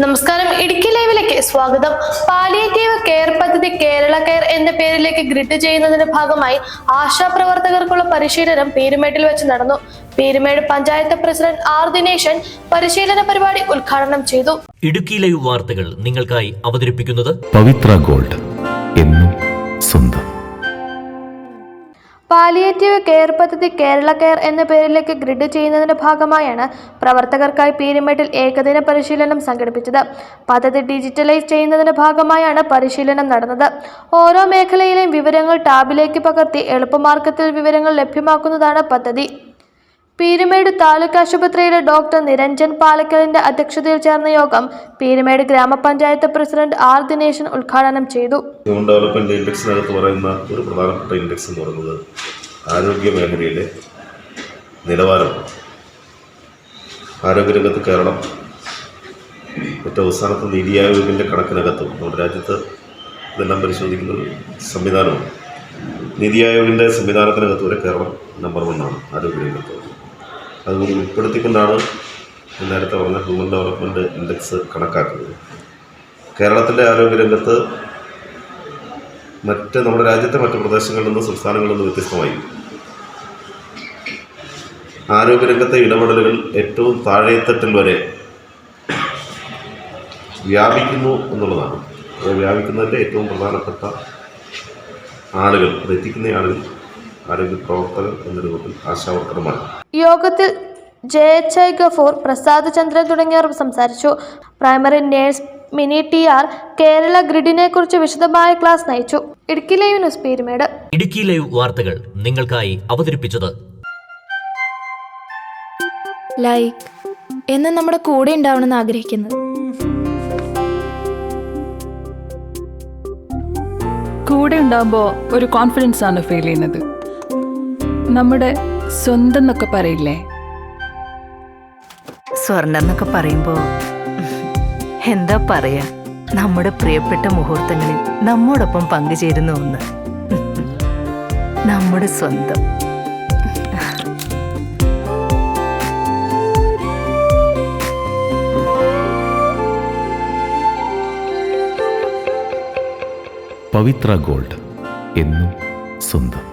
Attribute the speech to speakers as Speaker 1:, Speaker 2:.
Speaker 1: നമസ്കാരം, ഇടുക്കി ലൈവിലേക്ക് സ്വാഗതം. പാലിയേറ്റീവ് കെയർ പദ്ധതി കേരള കെയർ എന്ന പേരിലേക്ക് ഗ്രിഡ് ചെയ്യുന്നതിന്റെ ഭാഗമായി ആശാപ്രവർത്തകർക്കുള്ള പരിശീലനം പീരുമേട്ടിൽ വെച്ച് നടന്നു. പീരുമേട് പഞ്ചായത്ത് പ്രസിഡന്റ് ആർ ദിനേശൻ പരിശീലന പരിപാടി ഉദ്ഘാടനം ചെയ്തു.
Speaker 2: ഇടുക്കി ലൈവ് വാർത്തകൾ നിങ്ങൾക്കായി അവതരിപ്പിക്കുന്നത്
Speaker 3: പവിത്ര ഗോൾഡ്, എന്നും സ്വന്തം.
Speaker 1: പാലിയേറ്റീവ് കെയർ പദ്ധതി കേരള കെയർ എന്ന പേരിലേക്ക് ഗ്രിഡ് ചെയ്യുന്നതിന്റെ ഭാഗമായാണ് പ്രവർത്തകർക്കായി പീരുമേട്ടിൽ ഏകദിന പരിശീലനം സംഘടിപ്പിച്ചത്. പദ്ധതി ഡിജിറ്റലൈസ് ചെയ്യുന്നതിന്റെ ഭാഗമായാണ് പരിശീലനം നടന്നത്. ഓരോ മേഖലയിലെയും വിവരങ്ങൾ ടാബിലേക്ക് പകർത്തി എളുപ്പമാർഗത്തിൽ വിവരങ്ങൾ ലഭ്യമാക്കുന്നതാണ് പദ്ധതി. പീരുമേട് താലൂക്ക് ആശുപത്രിയിലെ ഡോക്ടർ നിരഞ്ജൻ പാലക്കലിന്റെ അധ്യക്ഷതയിൽ ചേർന്ന യോഗം പീരുമേട് ഗ്രാമപഞ്ചായത്ത് പ്രസിഡന്റ് ആർ ദിനേശൻ ഉദ്ഘാടനം ചെയ്തു.
Speaker 4: ഹ്യൂമൻ ഡെവലപ്മെന്റ് ഇൻഡെക്സിനകത്ത് പറയുന്ന ഒരു പ്രധാനപ്പെട്ട ഇൻഡെക്സ് എന്ന് പറയുന്നത് ആരോഗ്യ മേഖലയിലെ നിലവാരമാണ്. ആരോഗ്യരംഗത്ത് കേരളം ഏറ്റവും അവസാനത്തെ നീതി ആയോഗിൻ്റെ കണക്കിനകത്തും നമ്മുടെ രാജ്യത്ത് ഇതെല്ലാം പരിശോധിക്കുന്ന ഒരു സംവിധാനമാണ്. നീതി ആയോഗിൻ്റെ സംവിധാനത്തിനകത്ത് വരെ കേരളം നമ്പർ 1 ആണ് ആരോഗ്യരംഗത്ത്. അതുകൊണ്ട് ഉൾപ്പെടുത്തിക്കൊണ്ടാണ് നേരത്തെ പറഞ്ഞ ഹ്യൂമൻ ഡെവലപ്മെൻറ്റ് ഇൻഡെക്സ് കണക്കാക്കുന്നത്. കേരളത്തിൻ്റെ ആരോഗ്യരംഗത്ത് നമ്മുടെ രാജ്യത്തെ മറ്റ് പ്രദേശങ്ങളിൽ നിന്ന് സംസ്ഥാനങ്ങളിൽ നിന്ന് വ്യത്യസ്തമായി ആരോഗ്യരംഗത്തെ ഇടപെടലുകൾ ഏറ്റവും താഴെത്തട്ടിൽ വരെ വ്യാപിക്കുന്നു എന്നുള്ളതാണ്. അത് വ്യാപിക്കുന്നതിൻ്റെ ഏറ്റവും പ്രധാനപ്പെട്ട ആളുകൾ, എത്തിക്കുന്ന ആളുകൾ ആരോഗ്യ പ്രവർത്തകർ എന്ന രൂപത്തിൽ ആശാവർക്കർമാർ.
Speaker 1: യോഗത്തിൽ JHI ഗഫൂർ, പ്രസാദ് ചന്ദ്രൻ തുടങ്ങിയവർ സംസാരിച്ചു. Primary nurse Mini TR Kerala ഗ്രിഡിനെ കുറിച്ച് വിശദമായ ക്ലാസ് നയിച്ചു. Idukki live news Peerumedu.
Speaker 2: Idukki live വാർത്തകൾ നിങ്ങൾക്കായി അവതരിപ്പിച്ചത്
Speaker 5: ലൈക്ക് എന്ന് നമ്മുടെ കൂടെ ഉണ്ടാവണമെന്ന് ആഗ്രഹിക്കുന്നത്.
Speaker 6: കൂടെ ഉണ്ടാകുമ്പോൾ ഒരു കോൺഫിഡൻസ് ആണ് ഫീൽ ചെയ്യുന്നത്. നമ്മുടെ സ്വന്തം എന്നൊക്കെ പറയില്ലേ,
Speaker 7: സ്വർണ്ണം എന്നൊക്കെ പറയുമ്പോൾ എന്താ പറയാ, നമ്മുടെ പ്രിയപ്പെട്ട മുഹൂർത്തങ്ങളിൽ നമ്മോടൊപ്പം പങ്കുചേരുന്ന ഒന്ന്, നമ്മുടെ സ്വന്തം.
Speaker 3: പവിത്ര ഗോൾഡ്, എന്നും സ്വന്തം.